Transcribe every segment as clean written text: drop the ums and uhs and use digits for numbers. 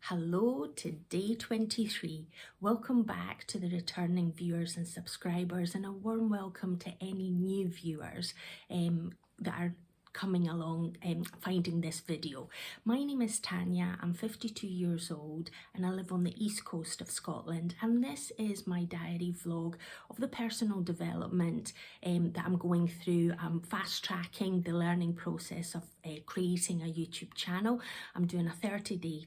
Hello to day 23. Welcome back to the returning viewers and subscribers, and a warm welcome to any new viewers that are coming along finding this video. My name is Tanya, I'm 52 years old and I live on the east coast of Scotland, and this is my diary vlog of the personal development that I'm going through. I'm fast tracking the learning process of creating a YouTube channel. I'm doing a 30-day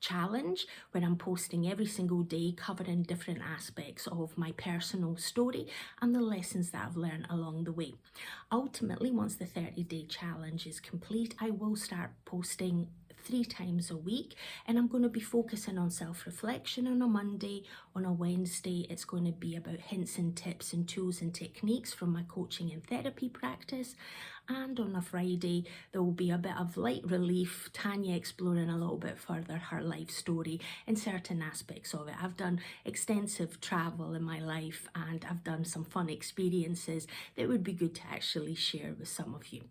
challenge where I'm posting every single day covering different aspects of my personal story and the lessons that I've learned along the way. Ultimately, once the 30-day challenge is complete, I will start posting 3 times a week, and I'm going to be focusing on self-reflection on a Monday. On a Wednesday, it's going to be about hints and tips and tools and techniques from my coaching and therapy practice. And on a Friday, there will be a bit of light relief, Tanya exploring a little bit further her life story in certain aspects of it. I've done extensive travel in my life and I've done some fun experiences that would be good to actually share with some of you.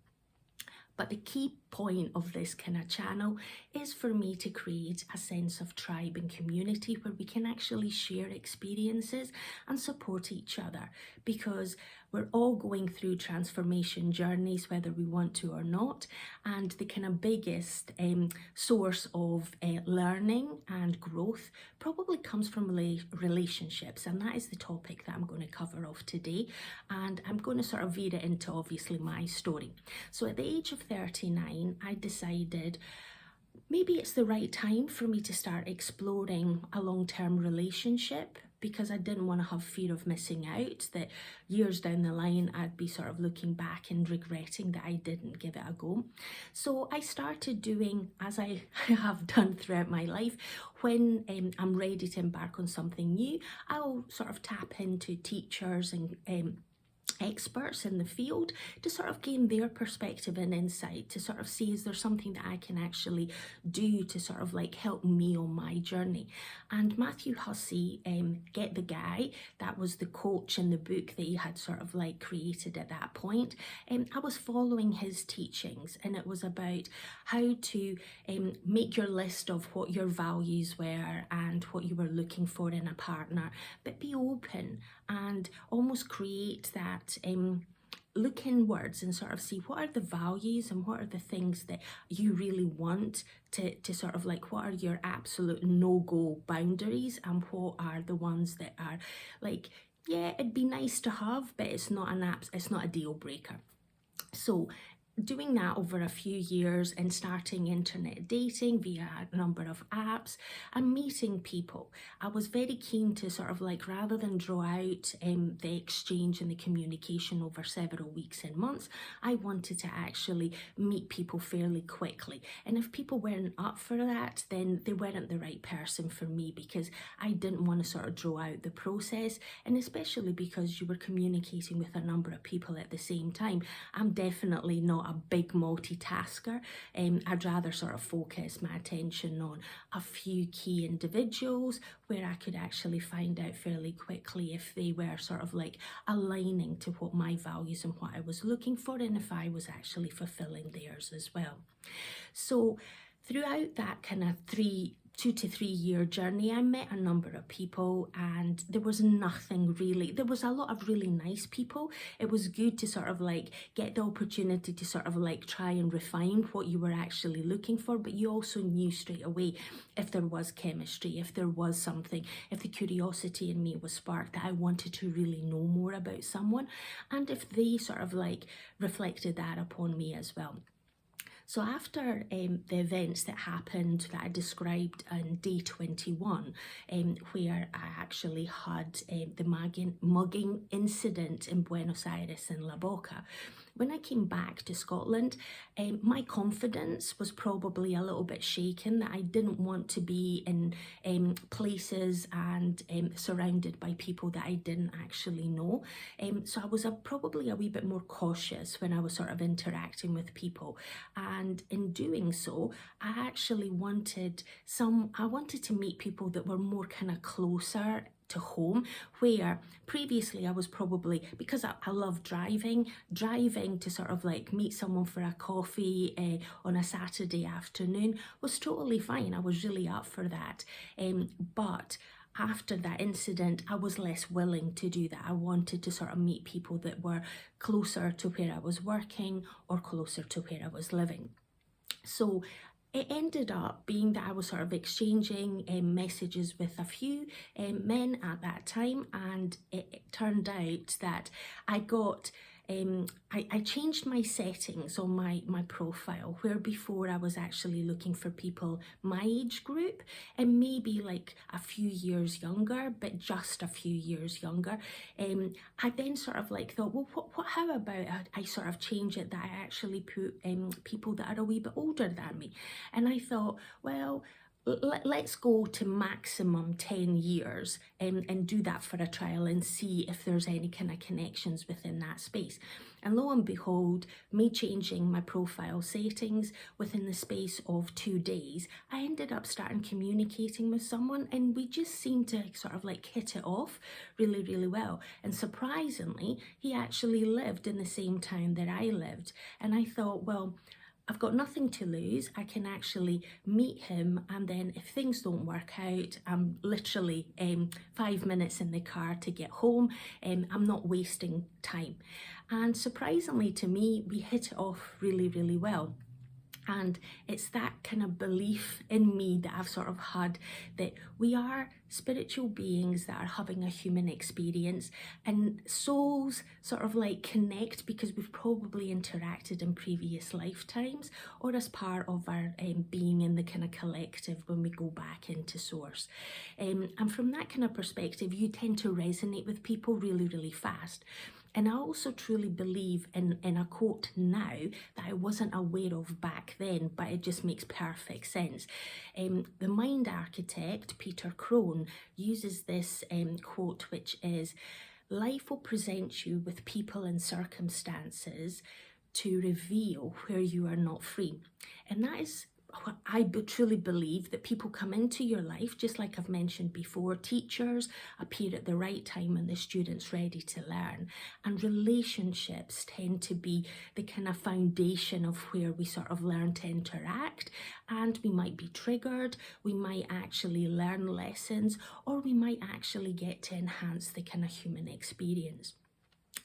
But the key point of this kind of channel is for me to create a sense of tribe and community where we can actually share experiences and support each other, because we're all going through transformation journeys, whether we want to or not. And the kind of biggest source of learning and growth probably comes from relationships. And that is the topic that I'm going to cover off today. And I'm going to sort of veer it into obviously my story. So at the age of 39, I decided maybe it's the right time for me to start exploring a long-term relationship, because I didn't want to have fear of missing out, that years down the line I'd be sort of looking back and regretting that I didn't give it a go. So I started doing, as I have done throughout my life, when I'm ready to embark on something new, I'll sort of tap into teachers and experts in the field to sort of gain their perspective and insight, to sort of see, is there something that I can actually do to sort of like help me on my journey. And Matthew Hussey, Get the Guy, that was the coach in the book that he had sort of like created at that point. I was following his teachings, and it was about how to make your list of what your values were and what you were looking for in a partner, but be open and almost create that look inwards and sort of see what are the values and what are the things that you really want to sort of like, what are your absolute no-go boundaries, and what are the ones that are like, yeah, it'd be nice to have, but it's not a deal breaker. So doing that over a few years and starting internet dating via a number of apps and meeting people, I was very keen to sort of like, rather than draw out the exchange and the communication over several weeks and months, I wanted to actually meet people fairly quickly. And if people weren't up for that, then they weren't the right person for me, because I didn't want to sort of draw out the process, and especially because you were communicating with a number of people at the same time. I'm definitely not a big multitasker. I'd rather sort of focus my attention on a few key individuals where I could actually find out fairly quickly if they were sort of like aligning to what my values and what I was looking for, and if I was actually fulfilling theirs as well. So throughout that kind of 2 to 3 year journey, I met a number of people, and there was nothing really, there was a lot of really nice people. It was good to sort of like get the opportunity to sort of like try and refine what you were actually looking for, but you also knew straight away if there was chemistry, if there was something, if the curiosity in me was sparked that I wanted to really know more about someone, and if they sort of like reflected that upon me as well. So after the events that happened that I described on day 21, where I actually had the mugging incident in Buenos Aires and La Boca, when I came back to Scotland, my confidence was probably a little bit shaken, that I didn't want to be in places and surrounded by people that I didn't actually know. So I was probably a wee bit more cautious when I was sort of interacting with people. And in doing so, I actually wanted to meet people that were more kind of closer to home, where previously I was probably, because I love driving to sort of like meet someone for a coffee on a Saturday afternoon was totally fine. I was really up for that. But after that incident, I was less willing to do that. I wanted to sort of meet people that were closer to where I was working or closer to where I was living. So it ended up being that I was sort of exchanging messages with a few men at that time, and it turned out that I got I changed my settings on my profile, where before I was actually looking for people my age group and maybe like a few years younger, but just a few years younger. I then sort of like thought, well, how about I sort of change it that I actually put people that are a wee bit older than me. And I thought, well, let's go to maximum 10 years and do that for a trial and see if there's any kind of connections within that space. And lo and behold, me changing my profile settings within the space of 2 days, I ended up starting communicating with someone, and we just seemed to sort of like hit it off really, really well. And surprisingly, he actually lived in the same town that I lived. And I thought, well, I've got nothing to lose. I can actually meet him, and then if things don't work out, I'm literally 5 minutes in the car to get home. I'm not wasting time. And surprisingly to me, we hit it off really, really well. And it's that kind of belief in me that I've sort of had that we are spiritual beings that are having a human experience, and souls sort of like connect because we've probably interacted in previous lifetimes or as part of our being in the kind of collective when we go back into source. And from that kind of perspective, you tend to resonate with people really, really fast. And I also truly believe in a quote now that I wasn't aware of back then, but it just makes perfect sense. The mind architect, Peter Crone, uses this quote, which is, "Life will present you with people and circumstances to reveal where you are not free." And that is, I truly believe that people come into your life, just like I've mentioned before. Teachers appear at the right time when the student's ready to learn, and relationships tend to be the kind of foundation of where we sort of learn to interact, and we might be triggered, we might actually learn lessons, or we might actually get to enhance the kind of human experience.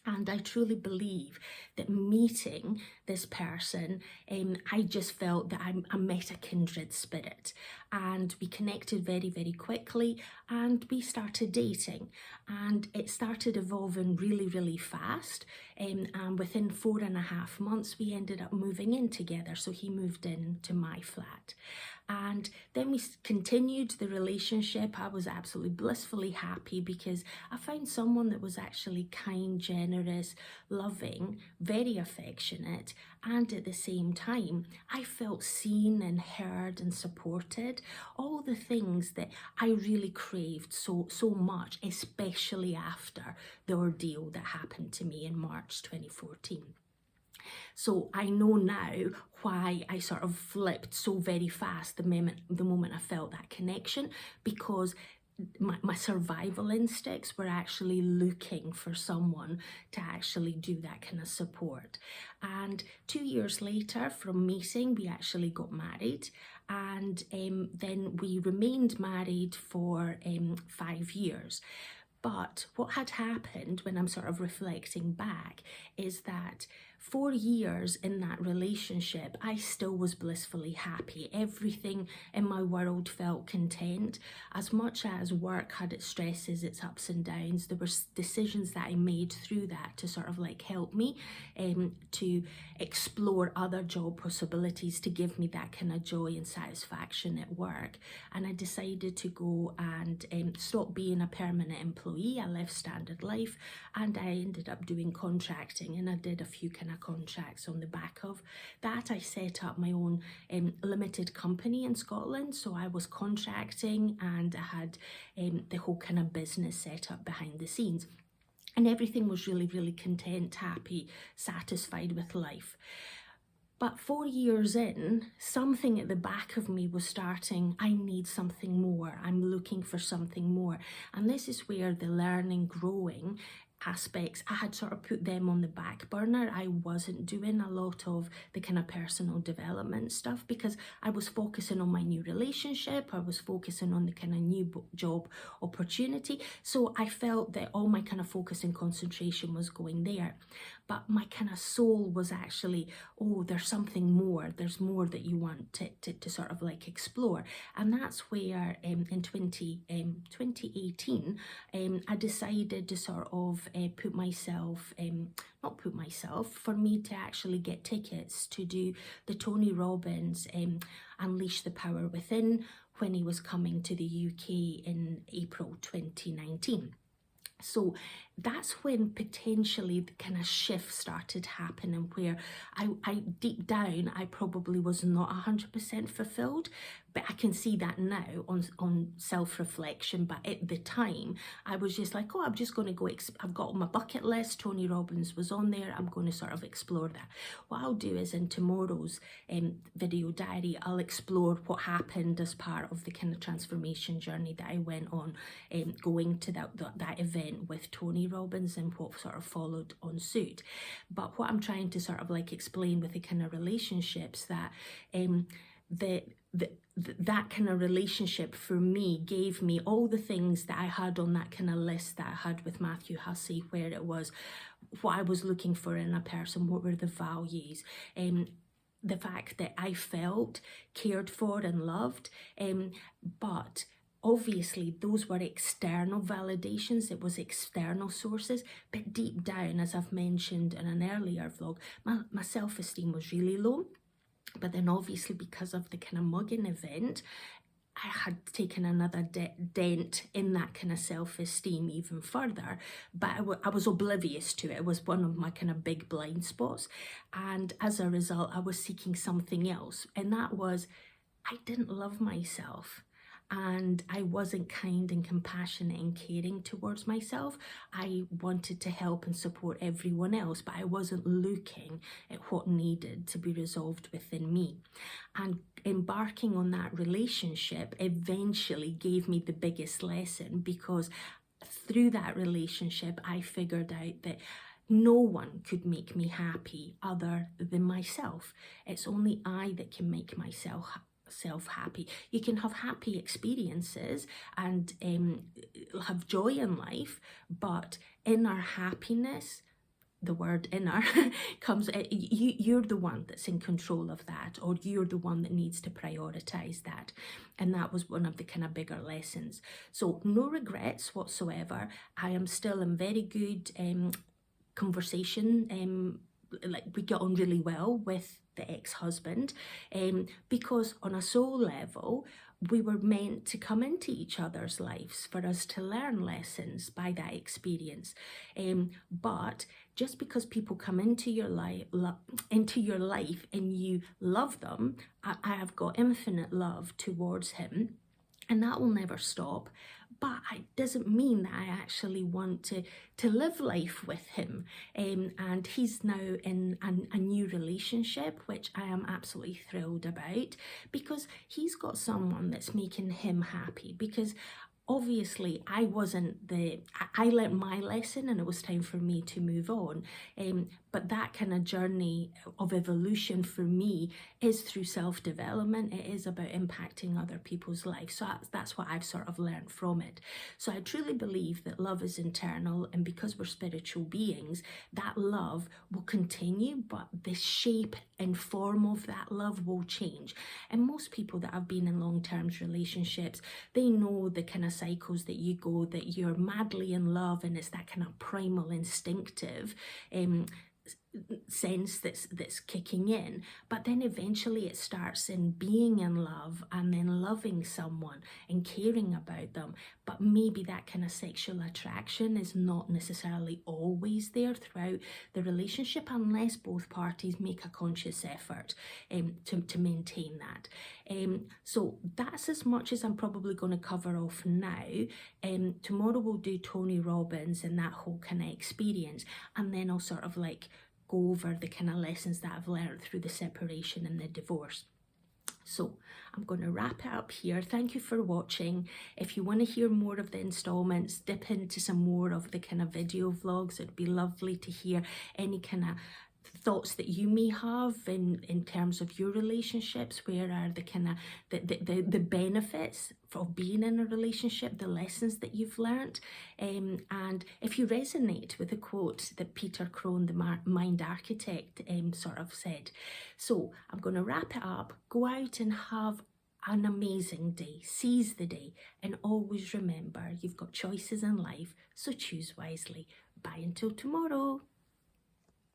And I truly believe that meeting this person, I just felt that I met a kindred spirit, and we connected very, very quickly, and we started dating, and it started evolving really, really fast. And within 4.5 months, we ended up moving in together. So he moved into my flat. And then we continued the relationship. I was absolutely blissfully happy because I found someone that was actually kind, generous, loving, very affectionate, and at the same time, I felt seen and heard and supported. All the things that I really craved so much, especially after the ordeal that happened to me in March 2014. So I know now why I sort of flipped so very fast the moment I felt that connection, because my survival instincts were actually looking for someone to actually do that kind of support. And 2 years later from meeting, we actually got married, and then we remained married for 5 years. But what had happened when I'm sort of reflecting back is that 4 years in that relationship, I still was blissfully happy. Everything in my world felt content. As much as work had its stresses, its ups and downs, there were decisions that I made through that to sort of like help me to explore other job possibilities to give me that kind of joy and satisfaction at work. And I decided to go and stop being a permanent employee. I left Standard Life, and I ended up doing contracting, and I did a few kind of contracts on the back of that. I set up my own limited company in Scotland, so I was contracting, and I had the whole kind of business set up behind the scenes, and everything was really, really content, happy, satisfied with life. But 4 years in, something at the back of me was starting, I need something more. I'm looking for something more. And this is where the learning, growing aspects, I had sort of put them on the back burner. I wasn't doing a lot of the kind of personal development stuff because I was focusing on my new relationship. I was focusing on the kind of new job opportunity. So I felt that all my kind of focus and concentration was going there. But my kind of soul was actually, oh, there's something more. There's more that you want to sort of like explore. And that's where in 2018, I decided to sort of for me to actually get tickets to do the Tony Robbins Unleash the Power Within when he was coming to the UK in April 2019. So that's when potentially the kind of shift started happening, where I deep down, I probably was not 100% fulfilled, but I can see that now on self-reflection. But at the time, I was just like, oh, I'm just going to go, I've got my bucket list, Tony Robbins was on there, I'm going to sort of explore that. What I'll do is in tomorrow's video diary, I'll explore what happened as part of the kind of transformation journey that I went on, going to that event with Tony Robbins and what sort of followed on suit. But what I'm trying to sort of like explain with the kind of relationships, that that kind of relationship for me gave me all the things that I had on that kind of list that I had with Matthew Hussey, where it was what I was looking for in a person, what were the values, the fact that I felt cared for and loved, but obviously those were external validations, it was external sources, but deep down, as I've mentioned in an earlier vlog, my self-esteem was really low. But then obviously because of the kind of mugging event, I had taken another dent in that kind of self-esteem even further, but I was oblivious to it. It was one of my kind of big blind spots. And as a result, I was seeking something else. And that was, I didn't love myself. And I wasn't kind and compassionate and caring towards myself. I wanted to help and support everyone else, but I wasn't looking at what needed to be resolved within me. And embarking on that relationship eventually gave me the biggest lesson, because through that relationship, I figured out that no one could make me happy other than myself. It's only I that can make myself happy. You can have happy experiences and have joy in life, but inner happiness, the word inner comes, you're the one that's in control of that, or you're the one that needs to prioritize that. And that was one of the kind of bigger lessons. So no regrets whatsoever. I am still in very good conversation, like we get on really well with the ex-husband, because on a soul level, we were meant to come into each other's lives for us to learn lessons by that experience. But just because people come into your life, and you love them, I have got infinite love towards him, and that will never stop. But it doesn't mean that I actually want to live life with him. And he's now in a new relationship, which I am absolutely thrilled about, because he's got someone that's making him happy. Because obviously I learned my lesson and it was time for me to move on. But that kind of journey of evolution for me is through self-development. It is about impacting other people's lives. So that's what I've sort of learned from it. So I truly believe that love is internal, and because we're spiritual beings, that love will continue, but the shape and form of that love will change. And most people that have been in long-term relationships, they know the kind of cycles that you go, that you're madly in love, and it's that kind of primal, instinctive sense that's kicking in, but then eventually it starts in being in love and then loving someone and caring about them. But maybe that kind of sexual attraction is not necessarily always there throughout the relationship, unless both parties make a conscious effort to maintain that. So that's as much as I'm probably going to cover off now. Tomorrow we'll do Tony Robbins and that whole kind of experience, and then I'll sort of like go over the kind of lessons that I've learned through the separation and the divorce. So I'm going to wrap it up here. Thank you for watching. If you want to hear more of the installments, dip into some more of the kind of video vlogs. It'd be lovely to hear any kind of thoughts that you may have in terms of your relationships. Where are the kind of the benefits of being in a relationship, the lessons that you've learnt, and if you resonate with the quote that Peter Crone, the mind architect, sort of said. So I'm going to wrap it up. Go out and have an amazing day. Seize the day, and always remember, you've got choices in life, so choose wisely. Bye until tomorrow.